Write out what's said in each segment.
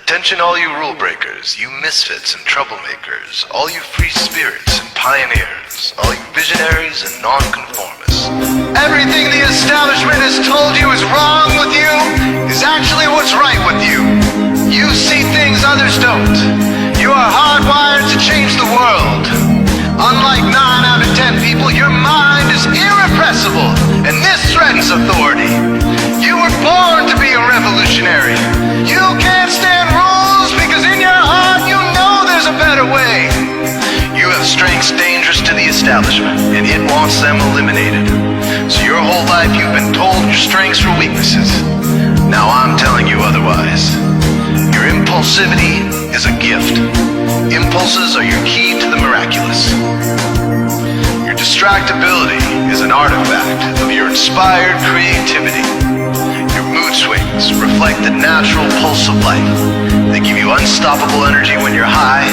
Attention all you rule breakers, you misfits and troublemakers, all you free spirits and pioneers, all you visionaries and nonconformists. Everything the establishment has told you is wrong with you is actually what's right with you. You see things others don't. You are hardwired to change the world. Unlike 9 out of 10 people, your mind is irrepressible, and this threatens authority. You were born to be a revolutionary. You can't stand rules because in your heart you know there's a better way. You have strengths dangerous to the establishment, and it wants them eliminated. So your whole life you've been told your strengths were weaknesses. Now I'm telling you otherwise. Your impulsivity is a gift. Impulses are your key to the miraculous. Your distractibility is an artifact of your inspired creativity. Your mood swings reflect the natural pulse of life. They give you unstoppable energy when you're high,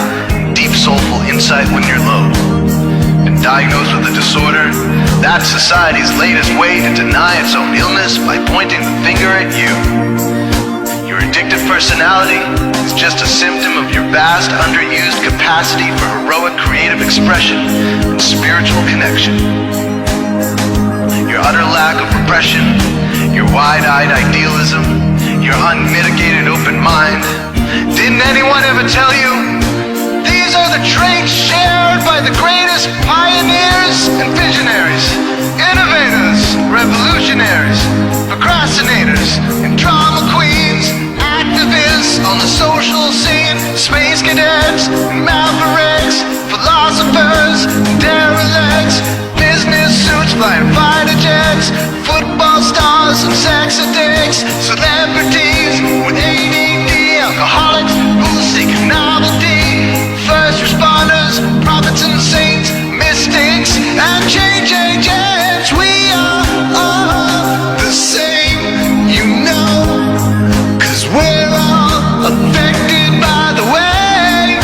deep soulful insight when you're low. And diagnosed with a disorder, that's society's latest way to deny its own illness by pointing the finger at you. Your addictive personality is just a symptom of your vast, underused capacity for heroic creative expression and spiritual connection. Your utter lack of repression, your wide-eyed idealism, your unmitigated open mind. Didn't anyone ever tell you? These are the traits shared by the greatest pioneers and visionaries, innovators, revolutionaries, procrastinators, and drama queens, activists on the social scene, space cadets, and mavericks, philosophers, and derelicts, business suits, flying fighter jets, football stars, and sex addicts, celebrities with ADD, alcoholics who seek novelty, first responders, prophets and saints, mystics, and change agents. We are all the same, you know, 'cause we're all affected by the way.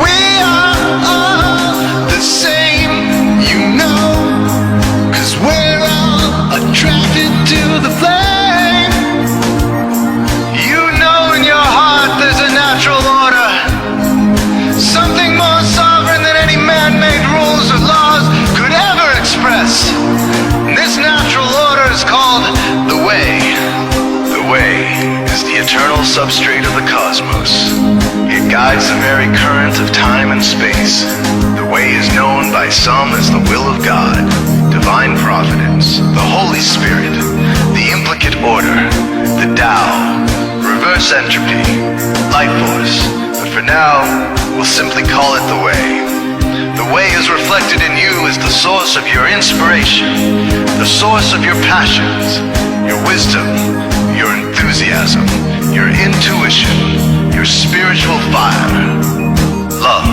We are all the same, you know, 'cause we're all attracted to the flame. You know in your heart there's a natural order, something more sovereign than any man-made rules or laws could ever express. And this natural order is called the way. The way is the eternal substrate of the cosmos. It guides the very current of time and space. The way is known by some as the will of God, divine providence, the Holy Spirit, the implicate order, the Tao, reverse entropy, life force. But for now, we'll simply call it the way. The way is reflected in you as the source of your inspiration, the source of your passions, your wisdom, your enthusiasm, your intuition, your spiritual fire, love.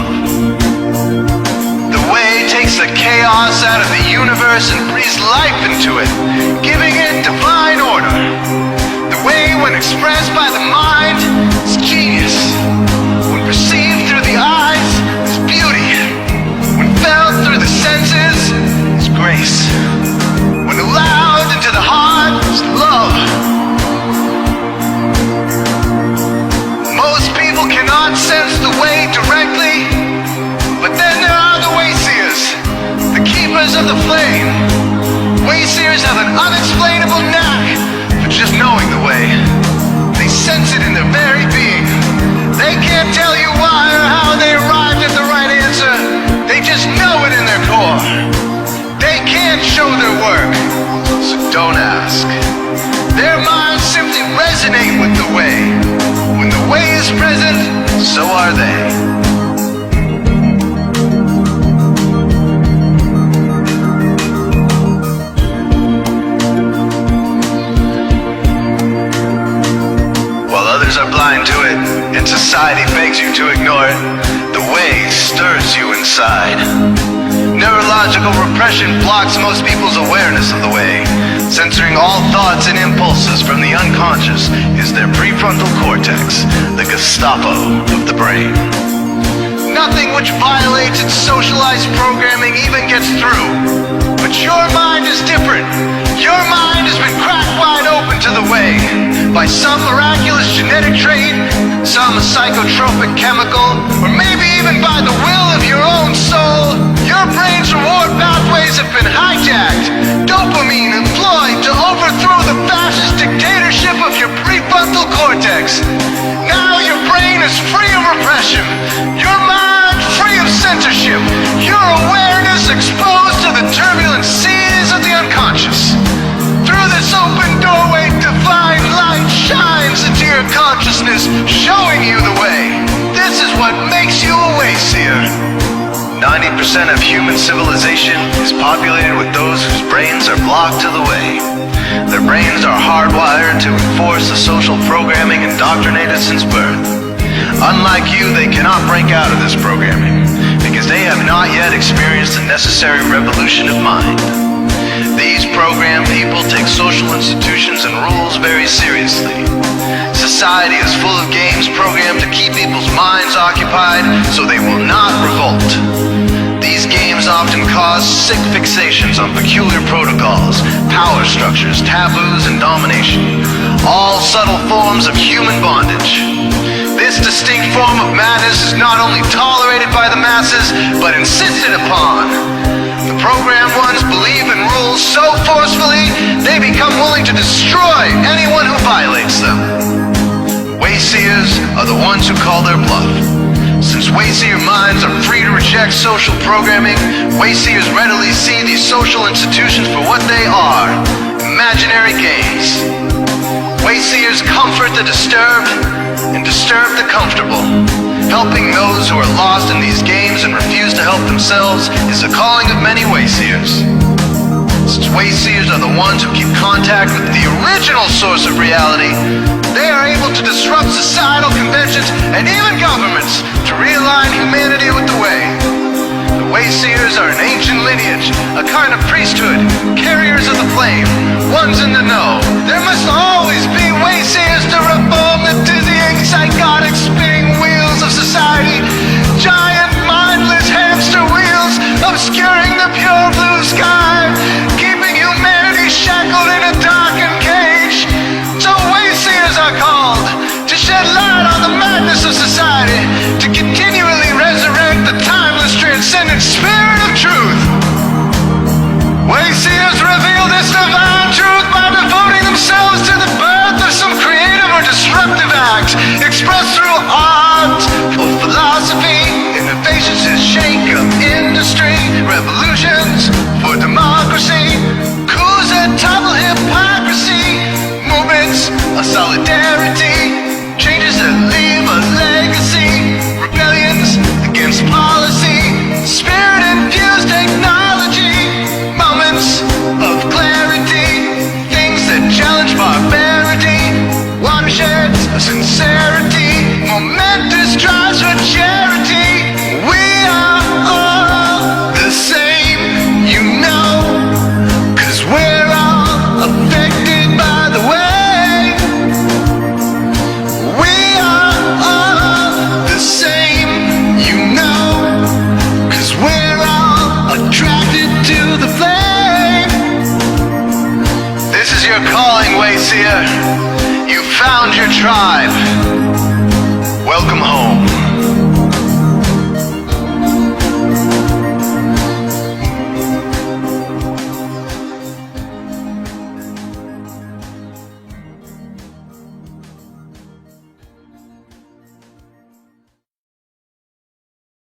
The way takes the chaos out of the universe and breathes life into it, giving it divine order. The way, when expressed by the mind, is genius. When perceived through the eyes, is beauty. When felt through the senses, is grace. When allowed into the heart, is love. Most people cannot sense the way directly, but then there are the wayseers, the keepers of the flame. Wayseers have an unexplainable knack for just knowing the way. They sense it in their very being. They can't tell you why or how they arrived at the right answer. They just know it in their core. They can't show their work, so don't ask. Their minds simply resonate with the way. When the way is present, so are they. Are blind to it, and society begs you to ignore it. The way stirs you inside. Neurological repression blocks most people's awareness of the way. Censoring all thoughts and impulses from the unconscious is their prefrontal cortex, the Gestapo of the brain. Nothing which violates its socialized programming even gets through. But your mind is different. Your mind has been cracked wide open to the way by some miraculous genetic genetic trait, some psychotropic chemical, or maybe even by the will of your own soul, your brain's reward pathways have been hijacked. Dopamine employed to overthrow the fascist dictatorship of your prefrontal cortex. Now your brain is free of repression, your mind free of censorship, your awareness exposed to the turbulent seas of the unconscious. Through this open doorway, divine light shines into your consciousness, showing you the way. This is what makes you a wayseer. 90% of human civilization is populated with those whose brains are blocked to the way. Their brains are hardwired to enforce the social programming indoctrinated since birth. Unlike you, they cannot break out of this programming, because they have not yet experienced the necessary revolution of mind. These programmed people take social institutions and rules very seriously. Society is full of games programmed to keep people's minds occupied so they will not revolt. These games often cause sick fixations on peculiar protocols, power structures, taboos, and domination, all subtle forms of human bondage. This distinct form of madness is not only tolerated by the masses, but insisted upon. The programmed ones believe in rules so forcefully, they become willing to destroy anyone who violates them. Wayseers are the ones who call their bluff. Since wayseer minds are free to reject social programming, wayseers readily see these social institutions for what they are: imaginary games. Wayseers comfort the disturbed and disturb the comfortable. Helping those who are lost in these games and refuse to help themselves is the calling of many wayseers. Since wayseers are the ones who keep contact with the original source of reality, they are able to disrupt societal conventions and even governments to realign humanity with the way. The wayseers are an ancient lineage, a kind of priesthood, carriers of the flame, ones in the know. There must always be wayseers to reform the dizzying, psychotic, spinning wheels of society. Giant, mindless hamster wheels obscuring the pure blue sky, keeping humanity shackled in a darkened cage. So wayseers are called to shed light on the madness of society, to continually resurrect the timeless, transcendent spirit of truth. Wayseers reveal this divine truth by devoting themselves to the birth of some creative or disruptive act, expressed through art or philosophy. Innovations that shake up industry, revolutions for democracy, coups that topple hypocrisy, movements of solidarity, changes that leave a legacy, rebellions against policy, spirit-infused technology, moments of clarity, things that challenge barbarity, watersheds of sincerity, momentous drives for charity. We are all the same, you know, 'cause we're all affected by the way. We are all the same, you know, 'cause we're all attracted to the flame. This is your calling, wayseer. You found your tribe. Welcome home.